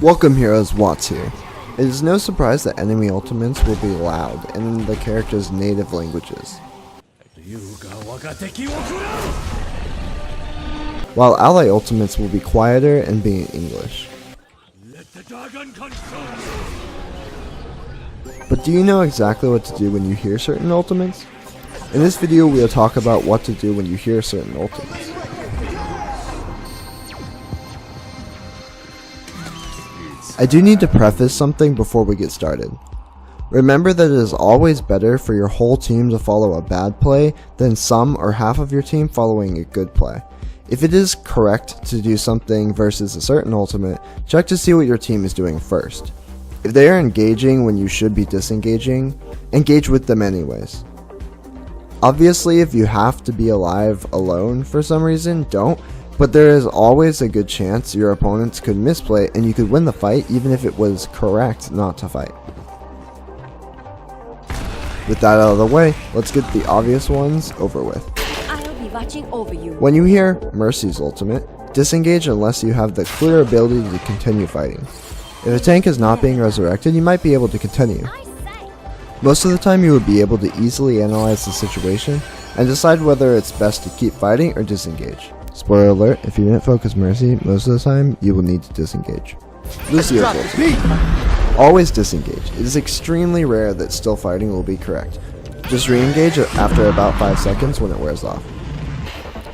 Welcome heroes, Watts here. It is no surprise that enemy ultimates will be loud and in the character's native languages, while ally ultimates will be quieter and be in English. But do you know exactly what to do when you hear certain ultimates? In this video we will talk about what to do when you hear certain ultimates. I do need to preface something before we get started. Remember that it is always better for your whole team to follow a bad play than some or half of your team following a good play. If it is correct to do something versus a certain ultimate, check to see what your team is doing first. If they are engaging when you should be disengaging, engage with them anyways. Obviously, if you have to be alive alone for some reason, don't. But there is always a good chance your opponents could misplay and you could win the fight even if it was correct not to fight. With that out of the way, let's get the obvious ones over with. I'll be watching over you. When you hear Mercy's ultimate, disengage unless you have the clear ability to continue fighting. If a tank is not being resurrected, you might be able to continue. Most of the time you would be able to easily analyze the situation and decide whether it's best to keep fighting or disengage. Spoiler alert, if you didn't focus Mercy, most of the time, you will need to disengage. Lucio's ultimate. Always disengage. It is extremely rare that still fighting will be correct. Just re-engage after about 5 seconds when it wears off.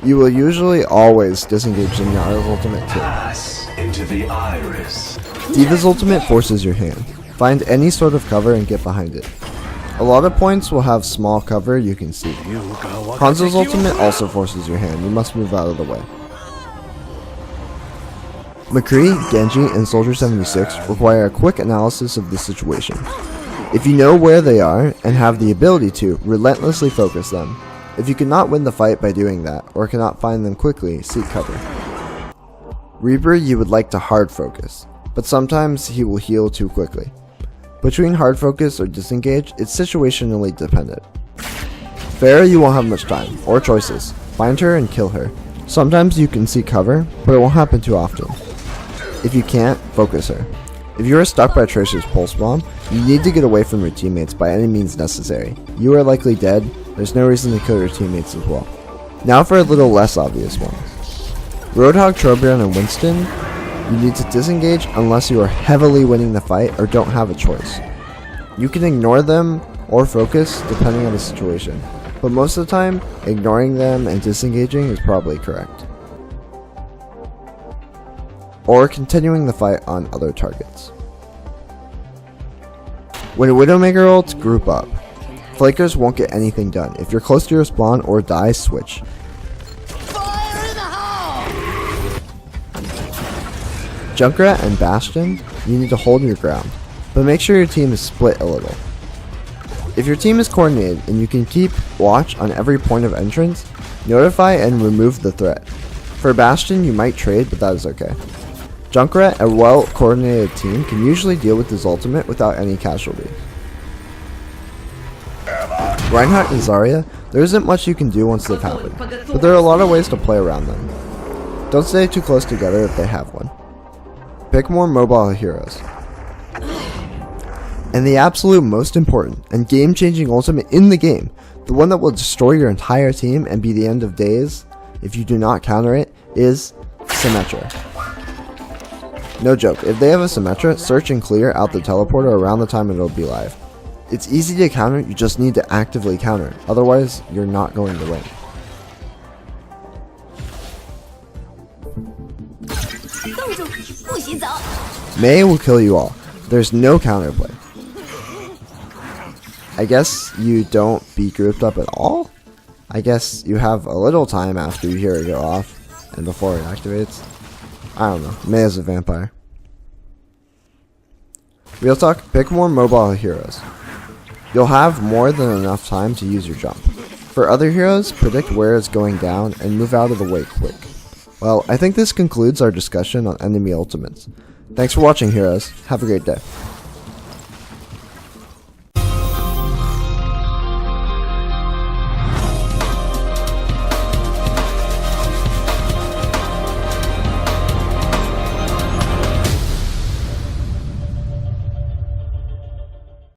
You will usually always disengage Zenyatta's ultimate too. Pass into the iris. D.Va's ultimate forces your hand. Find any sort of cover and get behind it. A lot of points will have small cover you can see. Hanzo's ultimate also forces your hand, you must move out of the way. McCree, Genji, and Soldier 76 require a quick analysis of the situation. If you know where they are, and have the ability to, relentlessly focus them. If you cannot win the fight by doing that, or cannot find them quickly, seek cover. Reaper you would like to hard focus, but sometimes he will heal too quickly. Between hard focus or disengage, it's situationally dependent. Pharah you won't have much time, or choices. Find her and kill her. Sometimes you can see cover, but it won't happen too often. If you can't, focus her. If you are stuck by Tracer's pulse bomb, you need to get away from your teammates by any means necessary. You are likely dead, there's no reason to kill your teammates as well. Now for a little less obvious ones. Roadhog, Trobriand, and Winston, you need to disengage unless you are heavily winning the fight or don't have a choice. You can ignore them or focus depending on the situation, but most of the time, ignoring them and disengaging is probably correct. Or continuing the fight on other targets. When Widowmaker ults, group up. Flakers won't get anything done. If you're close to your spawn or die, switch. Junkrat and Bastion, you need to hold your ground, but make sure your team is split a little. If your team is coordinated and you can keep watch on every point of entrance, notify and remove the threat. For Bastion you might trade, but that is okay. Junkrat, a well-coordinated team, can usually deal with his ultimate without any casualty. Reinhardt and Zarya, there isn't much you can do once they've happened, but there are a lot of ways to play around them. Don't stay too close together if they have one. Pick more mobile heroes. And the absolute most important and game-changing ultimate in the game, the one that will destroy your entire team and be the end of days if you do not counter it, is Symmetra. No joke, if they have a Symmetra, search and clear out the teleporter around the time it'll be live. It's easy to counter, you just need to actively counter it, otherwise you're not going to win. Mei will kill you all. There's no counterplay. I guess you don't be grouped up at all? I guess you have a little time after you hear it go off and before it activates. I don't know. Mei is a vampire. Real talk, pick more mobile heroes. You'll have more than enough time to use your jump. For other heroes, predict where it's going down and move out of the way quick. Well, I think this concludes our discussion on enemy ultimates. Thanks for watching, heroes. Have a great day.